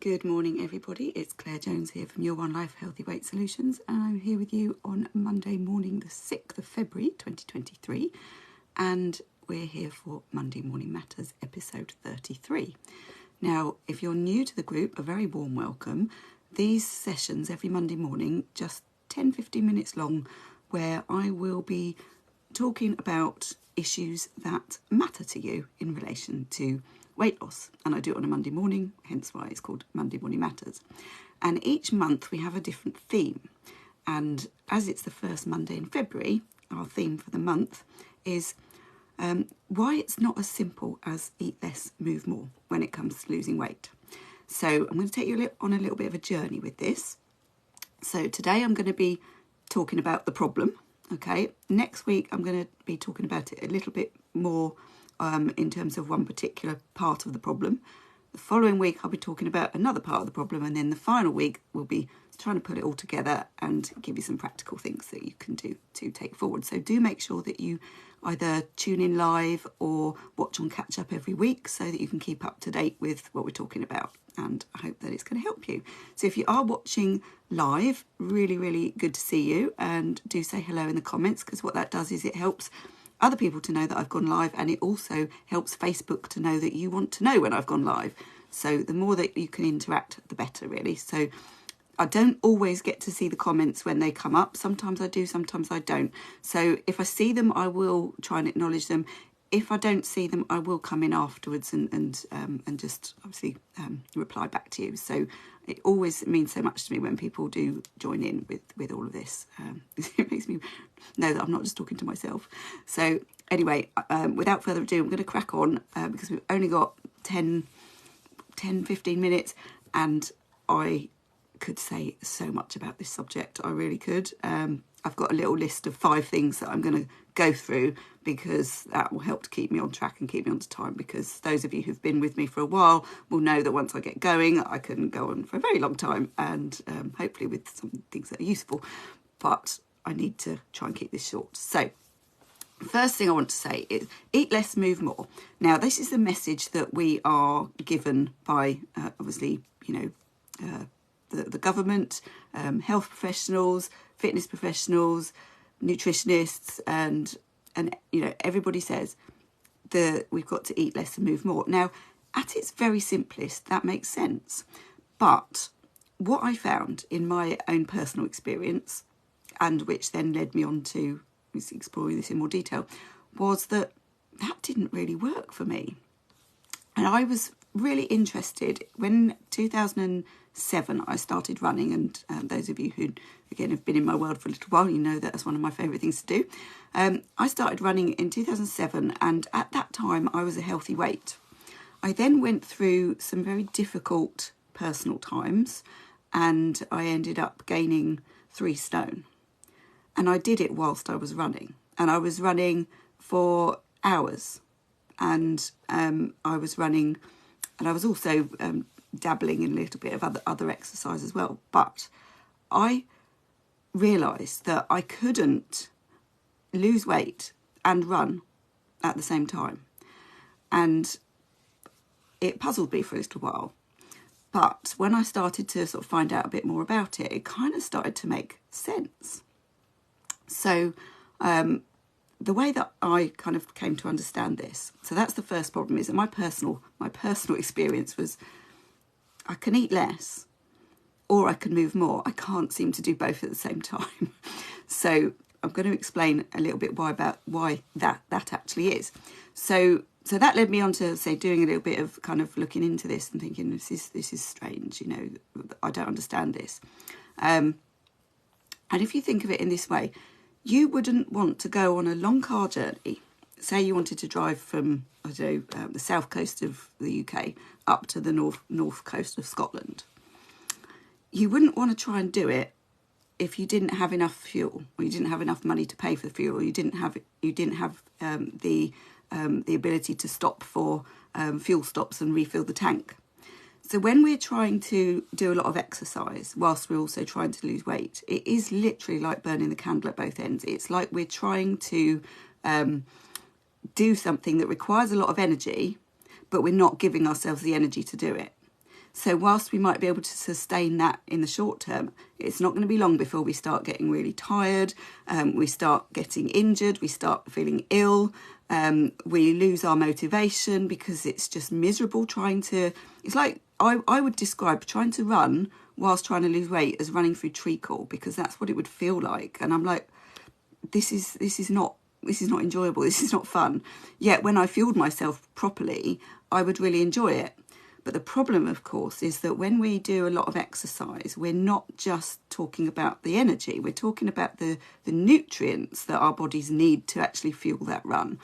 Good morning, everybody. It's Claire Jones here from Your One Life Healthy Weight Solutions, and I'm here with you on Monday morning, the 6th of February 2023, and we're here for Monday Morning Matters, episode 33. Now, if you're new to the group, a very warm welcome. These sessions every Monday morning, just 10-15 minutes long, where I will be talking about issues that matter to you in relation to weight loss, and I do it on a Monday morning, hence why it's called Monday Morning Matters. And each month we have a different theme, and as it's the first Monday in February, our theme for the month is why it's not as simple as eat less, move more when it comes to losing weight. So I'm going to take you on a little bit of a journey with this. So today I'm going to be talking about the problem. Okay, next week I'm going to be talking about it a little bit more in terms of one particular part of the problem. The following week I'll be talking about another part of the problem, and then the final week we'll be trying to put it all together and give you some practical things that you can do to take forward. So do make sure that you either tune in live or watch on catch up every week so that you can keep up to date with what we're talking about, and I hope that it's going to help you. So if you are watching live, really good to see you, and do say hello in the comments, because what that does is it helps other people to know that I've gone live, and it also helps Facebook to know that you want to know when I've gone live. So the more that you can interact, the better, really. So I don't always get to see the comments when they come up. Sometimes I do, sometimes I don't. So if I see them, I will try and acknowledge them. If I don't see them, I will come in afterwards and just obviously reply back to you. So it always means so much to me when people do join in with all of this. It makes me know that I'm not just talking to myself. So anyway, without further ado, I'm going to crack on because we've only got 10-15 minutes, and I could say so much about this subject. I really could. I've got a little list of 5 things that I'm going to go through, because that will help to keep me on track and keep me on time, because those of you who've been with me for a while will know that once I get going, I can go on for a very long time, and hopefully with some things that are useful, but I need to try and keep this short. So first thing I want to say is eat less, move more. Now, this is the message that we are given by obviously, the government, health professionals, fitness professionals, nutritionists, and everybody says that we've got to eat less and move more. Now, at its very simplest, that makes sense. But what I found in my own personal experience, and which then led me on to exploring this in more detail, was that didn't really work for me. And I was really interested when 2007 I started running, and those of you who again have been in my world for a little while, you know that that's one of my favourite things to do. I started running in 2007, and at that time I was a healthy weight. I then went through some very difficult personal times, and I ended up gaining 3 stone. And I did it whilst I was running, and I was running for hours, and I was running, and I was also dabbling in a little bit of other exercise as well. But I realised that I couldn't lose weight and run at the same time, and it puzzled me for a little while. But when I started to sort of find out a bit more about it, it kind of started to make sense. So the way that I kind of came to understand this, so that's the first problem, is that my personal experience was I can eat less or I can move more. I can't seem to do both at the same time. So I'm going to explain a little bit why that actually is. So that led me on to say doing a little bit of kind of looking into this and thinking this is strange, I don't understand this. And if you think of it in this way, you wouldn't want to go on a long car journey. Say you wanted to drive from, the south coast of the UK up to the north coast of Scotland. You wouldn't want to try and do it if you didn't have enough fuel, or you didn't have enough money to pay for the fuel, or you didn't have the ability to stop for fuel stops and refill the tank. So when we're trying to do a lot of exercise whilst we're also trying to lose weight, it is literally like burning the candle at both ends. It's like we're trying to do something that requires a lot of energy, but we're not giving ourselves the energy to do it. So whilst we might be able to sustain that in the short term, it's not going to be long before we start getting really tired, we start getting injured, we start feeling ill, we lose our motivation because it's just miserable trying to... It's like, I would describe trying to run whilst trying to lose weight as running through treacle, because that's what it would feel like. And I'm like, this is not enjoyable, this is not fun. Yet when I fueled myself properly, I would really enjoy it. But the problem, of course, is that when we do a lot of exercise, we're not just talking about the energy, we're talking about the nutrients that our bodies need to actually fuel that run.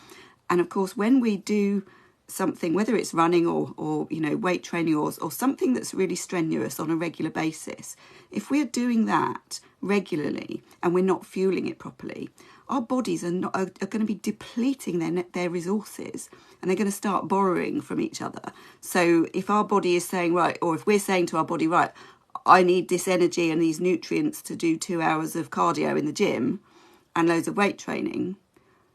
And of course, when we do something, whether it's running or weight training or something that's really strenuous on a regular basis, if we're doing that regularly and we're not fueling it properly, our bodies are going to be depleting their resources, and they're going to start borrowing from each other. So if our body is saying, right, or if we're saying to our body, right, I need this energy and these nutrients to do 2 hours of cardio in the gym and loads of weight training,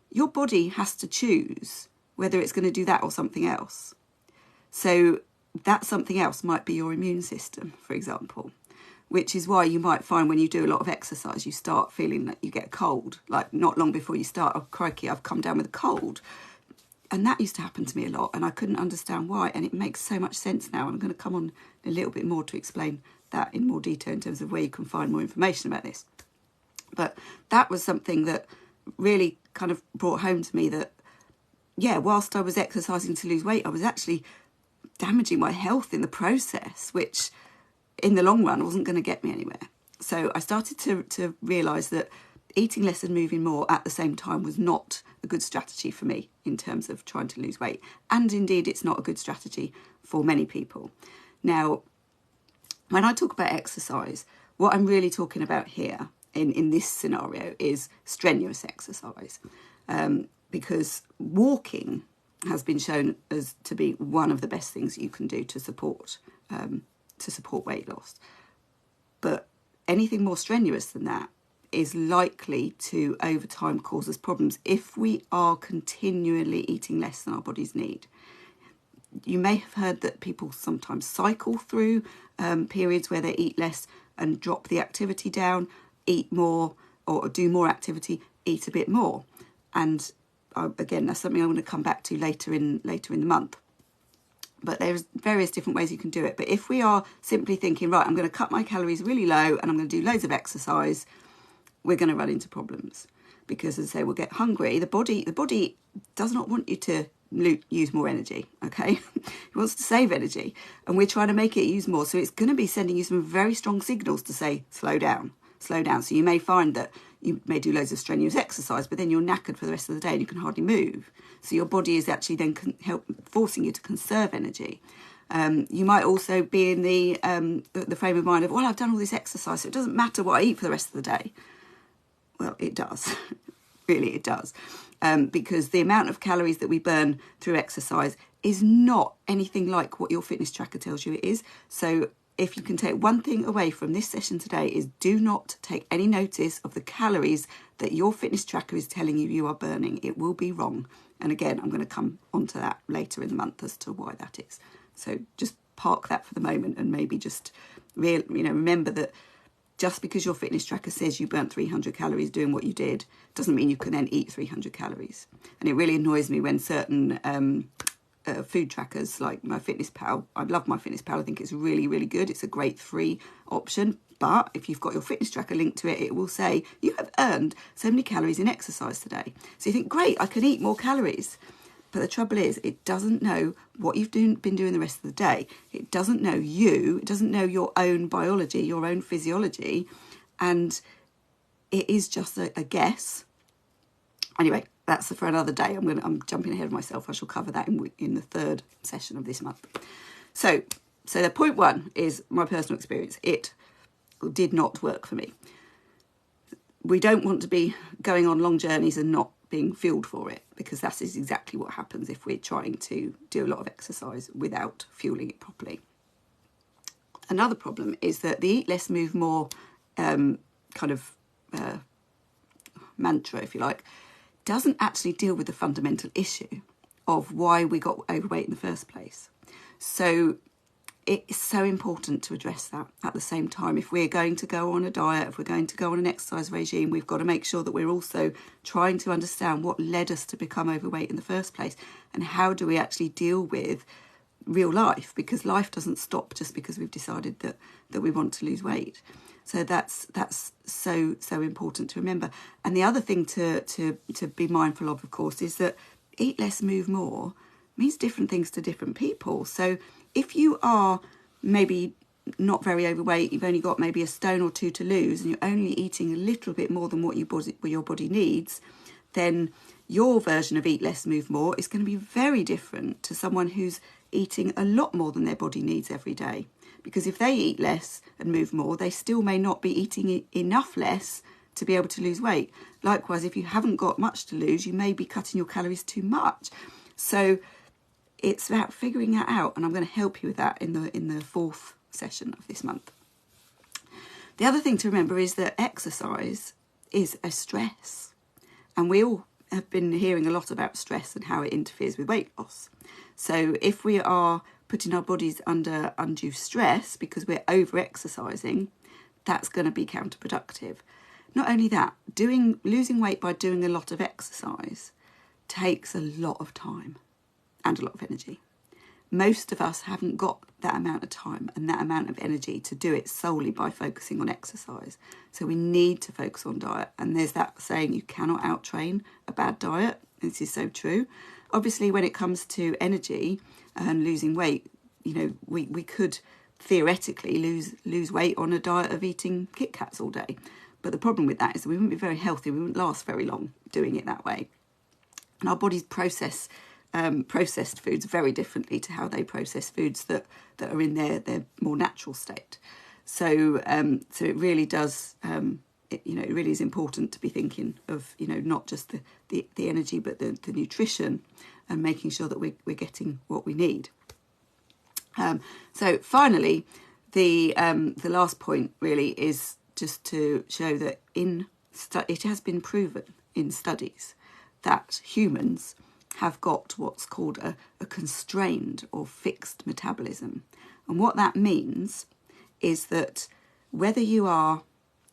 your body has to choose whether it's going to do that or something else. So that something else might be your immune system, for example, which is why you might find when you do a lot of exercise, you start feeling that you get a cold, like not long before you start, oh, crikey, I've come down with a cold. And that used to happen to me a lot, and I couldn't understand why. And it makes so much sense now. I'm going to come on a little bit more to explain that in more detail in terms of where you can find more information about this. But that was something that really kind of brought home to me that, yeah, whilst I was exercising to lose weight, I was actually damaging my health in the process, which in the long run wasn't going to get me anywhere. So I started to realise that eating less and moving more at the same time was not a good strategy for me in terms of trying to lose weight. And indeed, it's not a good strategy for many people. Now, when I talk about exercise, what I'm really talking about here in this scenario is strenuous exercise, because walking has been shown as to be one of the best things you can do to support weight loss. But anything more strenuous than that is likely to, over time, cause us problems if we are continually eating less than our bodies need. You may have heard that people sometimes cycle through periods where they eat less and drop the activity down, eat more, or do more activity, eat a bit more. And again, that's something I'm going to come back to later in the month. But there's various different ways you can do it. But if we are simply thinking, right, I'm going to cut my calories really low and I'm going to do loads of exercise, we're going to run into problems. Because, as I say, we'll get hungry. The body does not want you to use more energy, okay? It wants to save energy. And we're trying to make it use more. So it's going to be sending you some very strong signals to say, slow down, slow down. So you may find that you may do loads of strenuous exercise, but then you're knackered for the rest of the day and you can hardly move. So your body is actually then forcing you to conserve energy. You might also be in the frame of mind of, well, I've done all this exercise, so it doesn't matter what I eat for the rest of the day. Well, it does. Really, it does. Because the amount of calories that we burn through exercise is not anything like what your fitness tracker tells you it is. So if you can take one thing away from this session today, is do not take any notice of the calories that your fitness tracker is telling you are burning. It will be wrong. And again, I'm going to come onto that later in the month as to why that is. So just park that for the moment and maybe just remember that just because your fitness tracker says you burnt 300 calories doing what you did doesn't mean you can then eat 300 calories. And it really annoys me when certain food trackers like MyFitnessPal, I love MyFitnessPal, I think it's really, really good. It's a great free option. But if you've got your fitness tracker linked to it, it will say, you have earned so many calories in exercise today. So you think, great, I can eat more calories. But the trouble is, it doesn't know what you've been doing the rest of the day. It doesn't know you. It doesn't know your own biology, your own physiology. And it is just a guess. Anyway, that's for another day. I'm jumping ahead of myself. I shall cover that in the third session of this month. So the point one is my personal experience. It did not work for me. We don't want to be going on long journeys and not being fueled for it, because that is exactly what happens if we're trying to do a lot of exercise without fueling it properly. Another problem is that the eat less, move more mantra, if you like, doesn't actually deal with the fundamental issue of why we got overweight in the first place. So it's so important to address that at the same time. If we're going to go on a diet, if we're going to go on an exercise regime, we've got to make sure that we're also trying to understand what led us to become overweight in the first place, and how do we actually deal with real life, because life doesn't stop just because we've decided that we want to lose weight. So that's so important to remember. And the other thing to be mindful of course, is that eat less, move more means different things to different people. So if you are maybe not very overweight, you've only got maybe a stone or two to lose, and you're only eating a little bit more than what your body needs, then your version of eat less, move more is going to be very different to someone who's eating a lot more than their body needs every day. Because if they eat less and move more, they still may not be eating enough less to be able to lose weight. Likewise, if you haven't got much to lose, you may be cutting your calories too much. So it's about figuring that out, and I'm going to help you with that in the fourth session of this month. The other thing to remember is that exercise is a stress, and we all have been hearing a lot about stress and how it interferes with weight loss. So if we are putting our bodies under undue stress because we're over-exercising, that's going to be counterproductive. Not only that, losing weight by doing a lot of exercise takes a lot of time and a lot of energy. Most of us haven't got that amount of time and that amount of energy to do it solely by focusing on exercise. So we need to focus on diet. And there's that saying, you cannot out-train a bad diet. This is so true. Obviously, when it comes to energy and losing weight, we could theoretically lose weight on a diet of eating Kit Kats all day. But the problem with that is that we wouldn't be very healthy. We wouldn't last very long doing it that way. And our bodies processed foods very differently to how they process foods that are in their more natural state. So it really does, it really is important to be thinking of, not just the energy, but the nutrition, and making sure that we're getting what we need. So finally, the last point really is just to show that it has been proven in studies that humans have got what's called a constrained or fixed metabolism. And what that means is that whether you are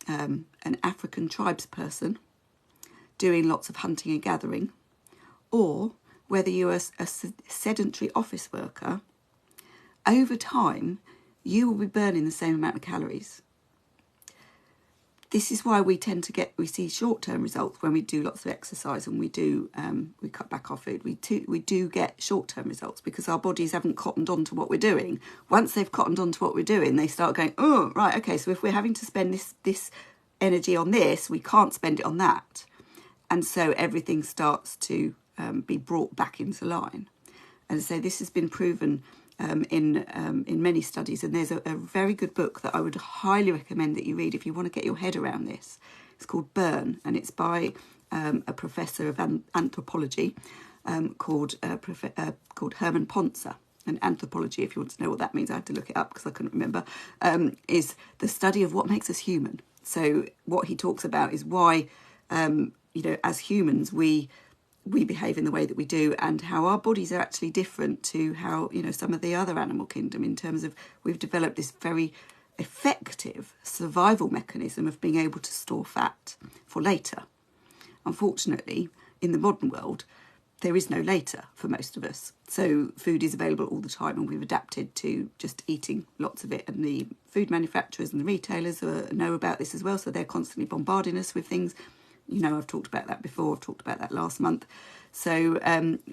an African tribes person doing lots of hunting and gathering, or whether you're a sedentary office worker, over time you will be burning the same amount of calories. This is why we see short-term results when we do lots of exercise and we cut back our food. We do get short-term results because our bodies haven't cottoned on to what we're doing. Once they've cottoned on to what we're doing, they start going, oh, right, okay, so if we're having to spend this energy on this, we can't spend it on that. And so everything starts to be brought back into line. And so this has been proven in many studies, and there's a very good book that I would highly recommend that you read if you want to get your head around this. It's called Burn, and it's by a professor of anthropology called Herman Ponzer. And anthropology, if you want to know what that means, I had to look it up because I couldn't remember, is the study of what makes us human. So what he talks about is why, as humans, we behave in the way that we do, and how our bodies are actually different to how, some of the other animal kingdom, in terms of we've developed this very effective survival mechanism of being able to store fat for later. Unfortunately, in the modern world, there is no later for most of us. So food is available all the time, and we've adapted to just eating lots of it. And the food manufacturers and the retailers know about this as well, so they're constantly bombarding us with things. I've talked about that before. I've talked about that last month. So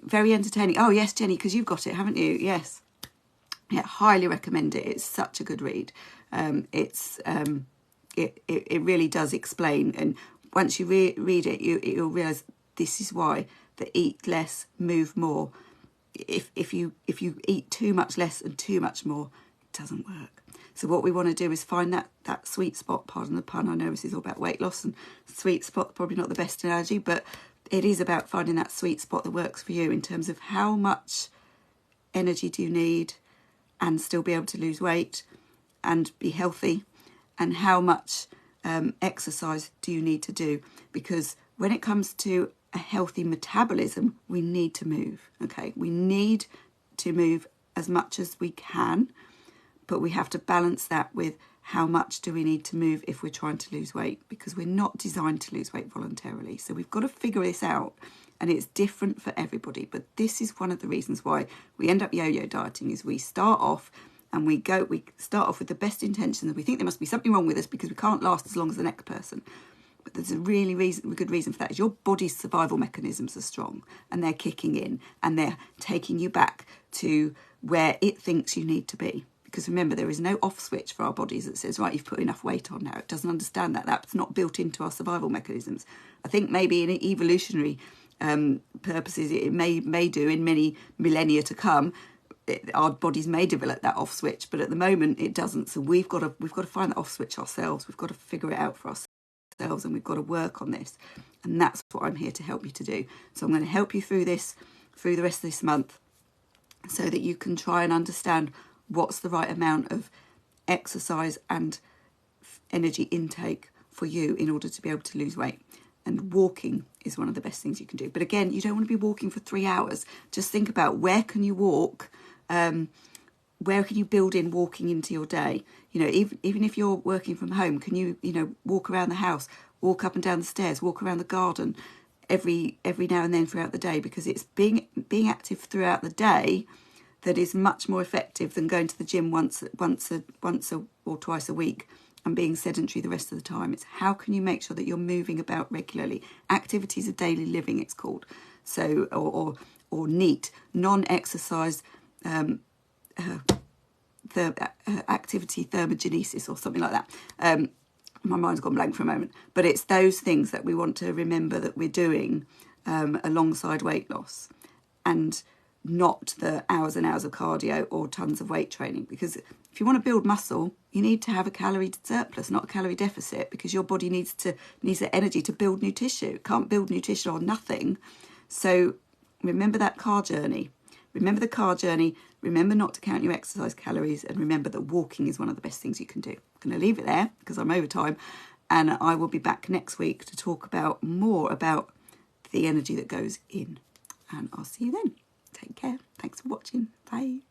very entertaining. Oh, yes, Jenny, because you've got it, haven't you? Yes. Yeah, highly recommend it. It's such a good read. It really does explain. And once you read it, you'll realise this is why the eat less, move more. If you eat too much less and too much more, it doesn't work. So what we want to do is find that sweet spot, pardon the pun, I know this is all about weight loss, and sweet spot, probably not the best analogy, but it is about finding that sweet spot that works for you in terms of how much energy do you need and still be able to lose weight and be healthy, and how much exercise do you need to do. Because when it comes to a healthy metabolism, we need to move, okay? We need to move as much as we can, but we have to balance that with how much do we need to move if we're trying to lose weight, because we're not designed to lose weight voluntarily. So we've got to figure this out, and it's different for everybody. But this is one of the reasons why we end up yo-yo dieting, is we start off and we start off with the best intentions. We think there must be something wrong with us because we can't last as long as the next person. But there's a really good reason for that. Is your body's survival mechanisms are strong, and they're kicking in, and they're taking you back to where it thinks you need to be. Because remember, there is no off switch for our bodies that says, right, you've put enough weight on now. It doesn't understand that. That's not built into our survival mechanisms. I think maybe in evolutionary purposes, it may do in many millennia to come. Our bodies may develop that off switch, but at the moment it doesn't. So we've got to find that off switch ourselves. We've got to figure it out for ourselves, and we've got to work on this. And that's what I'm here to help you to do. So I'm going to help you through the rest of this month, so that you can try and understand what's the right amount of exercise and energy intake for you in order to be able to lose weight. And walking is one of the best things you can do. But again, you don't want to be walking for 3 hours. Just think about, where can you walk? Where can you build in walking into your day? Even if you're working from home, can you walk around the house, walk up and down the stairs, walk around the garden every now and then throughout the day? Because it's being active throughout the day that is much more effective than going to the gym once or twice a week and being sedentary the rest of the time. It's how can you make sure that you're moving about regularly. Activities of daily living, it's called. So, or NEAT, non-exercise activity thermogenesis, or something like that. My mind's gone blank for a moment. But it's those things that we want to remember that we're doing alongside weight loss, and not the hours and hours of cardio or tons of weight training. Because if you want to build muscle, you need to have a calorie surplus, not a calorie deficit, because your body needs the energy to build new tissue. It can't build new tissue on nothing. So remember that car journey. Remember the car journey. Remember not to count your exercise calories, and remember that walking is one of the best things you can do. I'm going to leave it there because I'm over time, and I will be back next week to talk more about the energy that goes in. And I'll see you then. Take care. Thanks for watching. Bye.